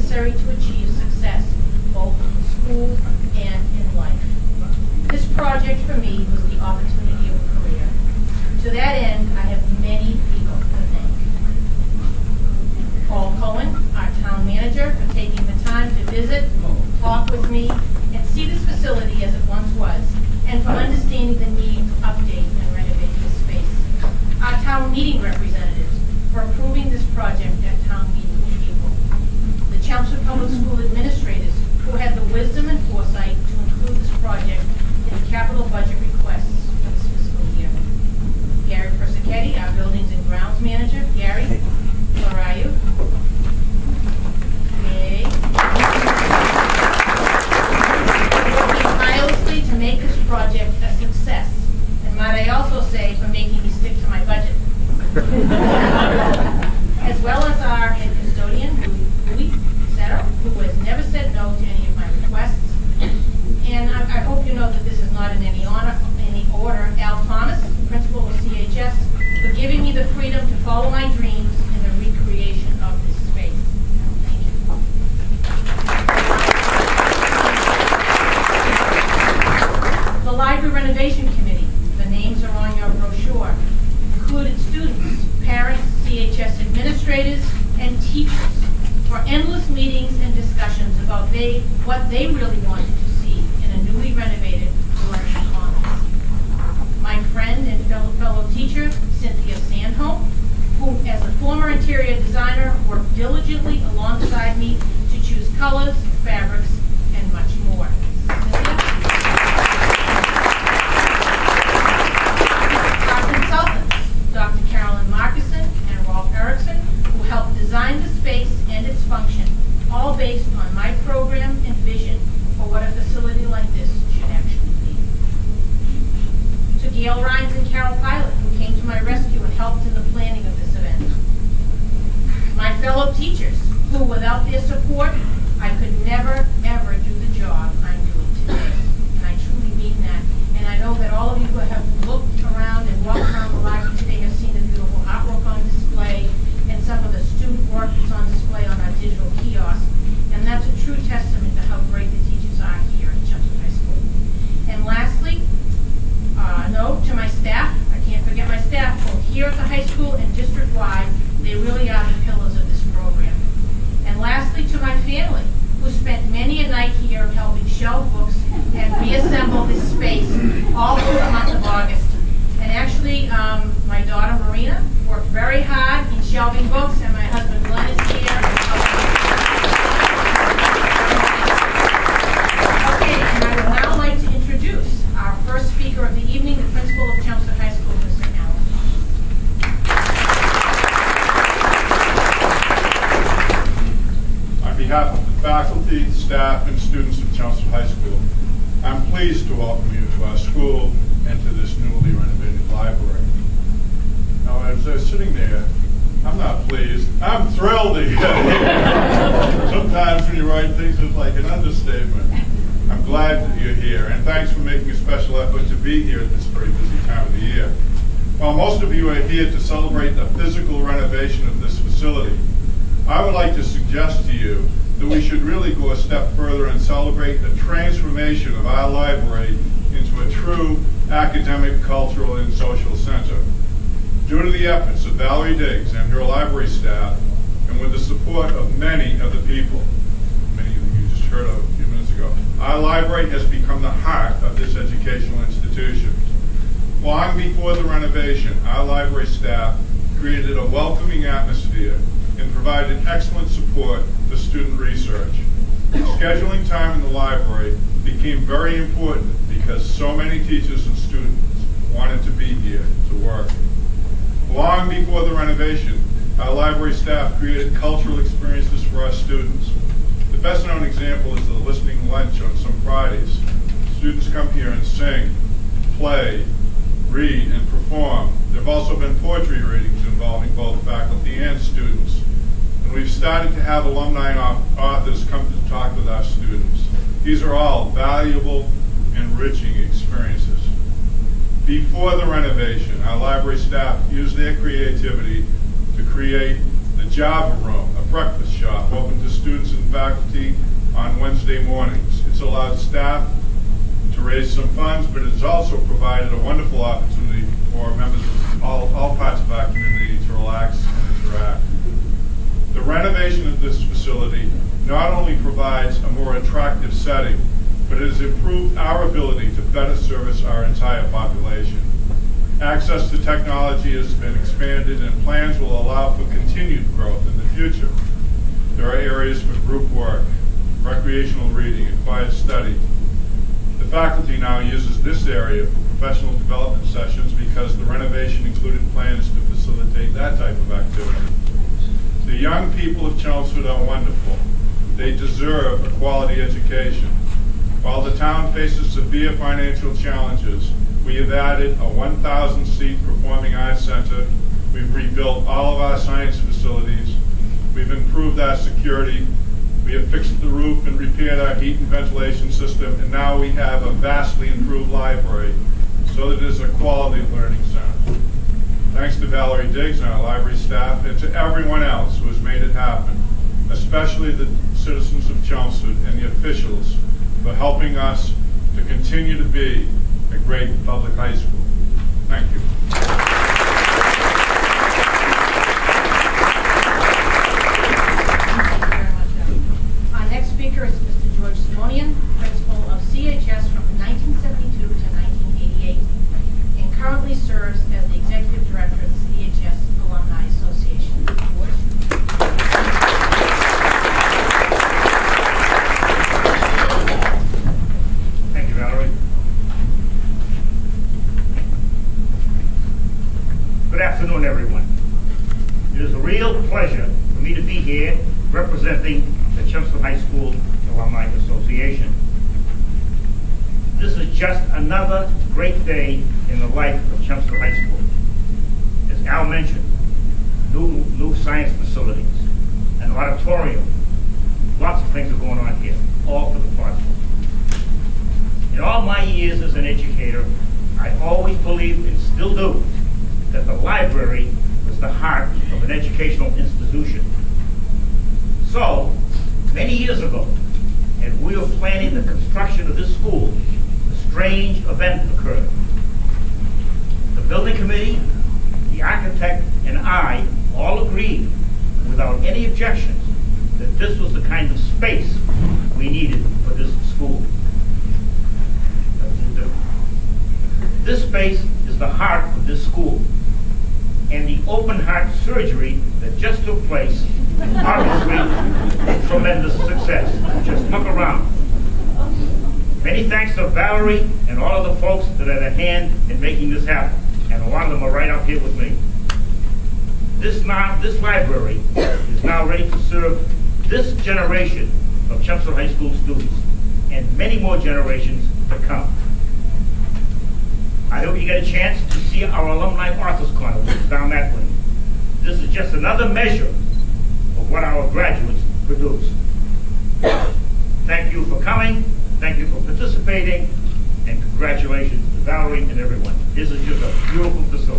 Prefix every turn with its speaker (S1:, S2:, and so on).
S1: necessary to achieve success, both in school and in life. This project for me was the opportunity of a career. To that end, I have many people to thank. Paul Cohen, our town manager, for taking the time to visit, talk with me, and see this facility as it once was, and for understanding the need to update and renovate this space. Our town meeting representatives for approving this project at town meeting in April. The Chelmford Public School administrators who had the wisdom and foresight to include this project in the capital budget requests for this fiscal year. Gary Persichetti, our buildings and grounds manager. Gary, where are you? Yay. Working tirelessly to make this project a success. And might I also say, for making me stick to my budget. As well as our head custodian, Louis Setter, who has never said no to any of my requests. And I hope you know that this is not in any order. Al Thomas, principal of CHS, for giving me the freedom to follow my dreams in the recreation of this space. Thank you. The Library Renovation Committee, the names are on your brochure, included students, parents, CHS administrators, and teachers for endless meetings and discussions about what they really wanted to see in a newly renovated learning commons. My friend and fellow teacher, Cynthia Sandholm, who as a former interior designer worked diligently alongside me to choose colors, fabrics, and much more. Our consultants, Dr. Carolyn Markison and Rolf Erickson, who helped design the space and its function, all based on my program and vision for what a facility like this should actually be. To Gail Rhines and Carol Pilot, who came to my rescue and helped in the planning of this event. My fellow teachers, who without their support, I could never, ever do the job I'm doing today. And I truly mean that. And I know that all of you who have looked around and walked around the library today have seen the beautiful artwork on display and some of the student work that's on display on our digital kiosk. And that's a true testament to how great the teachers are here at Chelmford High School. And lastly, no, to my staff, I can't forget my staff, both here at the high school and district-wide. They really are the pillars of this program. And lastly, to my family, who spent many a night here helping shelve books and reassemble this space all through the month of August. And actually, my daughter Marina worked very hard in shelving books, and my husband Glenn is here. Okay, and I would now like to introduce our first speaker of the evening, the principal of Chelmford High School, Mr. Allen.
S2: On behalf of the faculty, staff, and students of Chelmford High School, I'm pleased to welcome you to our school and to this newly renovated library. Now, as I was sitting there, I'm not pleased. I'm thrilled to get here. Sometimes when you write things, it's like an understatement. I'm glad that you're here, and thanks for making a special effort to be here at this very busy time of the year. While most of you are here to celebrate the physical renovation of this facility, I would like to suggest to you that we should really go a step further and celebrate the transformation of our library into a true academic, cultural, and social center. Due to the efforts of Valerie Diggs and her library staff, and with the support of many of the people, many of you just heard of a few minutes ago, our library has become the heart of this educational institution. Long before the renovation, our library staff created a welcoming atmosphere and provided excellent support for student research. Scheduling time in the library became very important because so many teachers and students wanted to be here to work. Long before the renovation, our library staff created cultural experiences for our students. The best known example is the listening lunch on some Fridays. Students come here and sing, play, read, and perform. There have also been poetry readings involving both faculty and students. And we've started to have alumni authors come to talk with our students. These are all valuable, enriching experiences. Before the renovation, our library staff used their creativity to create the Java Room, a breakfast shop open to students and faculty on Wednesday mornings. It's allowed staff to raise some funds, but it has also provided a wonderful opportunity for members of all parts of our community to relax and interact. The renovation of this facility not only provides a more attractive setting, but it has improved our ability to better service our entire population. Access to technology has been expanded, and plans will allow for continued growth in the future. There are areas for group work, recreational reading, and quiet study. The faculty now uses this area for professional development sessions because the renovation included plans to facilitate that type of activity. The young people of Chelmford are wonderful. They deserve a quality education. While the town faces severe financial challenges, we have added a 1,000-seat performing arts center. We've rebuilt all of our science facilities. We've improved our security. We have fixed the roof and repaired our heat and ventilation system, and now we have a vastly improved library so that it is a quality learning center. Thanks to Valerie Diggs and our library staff, and to everyone else who has made it happen, especially the citizens of Chelmford and the officials for helping us to continue to be a great public high school. Thank you.
S1: Our next speaker is Mr. George Simonian, principal of CHS from 1972 to 1988, and currently serves as the executive director of the CHS Alumni Association. George?
S3: Thank you, Valerie. Good afternoon, everyone. It is a real pleasure for me to be here representing the Chelmford High School Alumni Association. This is just another great day in the life of Chelmford High School. As Al mentioned, new science facilities, an auditorium, lots of things are going on here, all for the positive. In all my years as an educator, I always believed and still do that the library was the heart of an educational institution. So, many years ago, as we were planning the construction of this school, a strange event occurred. The building committee, the architect, and I all agreed, without any objections, that this was the kind of space we needed for this school. This space is the heart of this school, and the open heart surgery that just took place, obviously, tremendous success. Just look around. Many thanks to Valerie and all of the folks that had a hand in making this happen, and a lot of them are right up here with me. This library is now ready to serve this generation of Chelmford High School students, and many more generations to come. I hope you get a chance to see our alumni authors corner, which is down that way. This is just another measure of what our graduates produce. Thank you for coming, thank you for participating, and congratulations to Valerie and everyone. This is just a beautiful facility.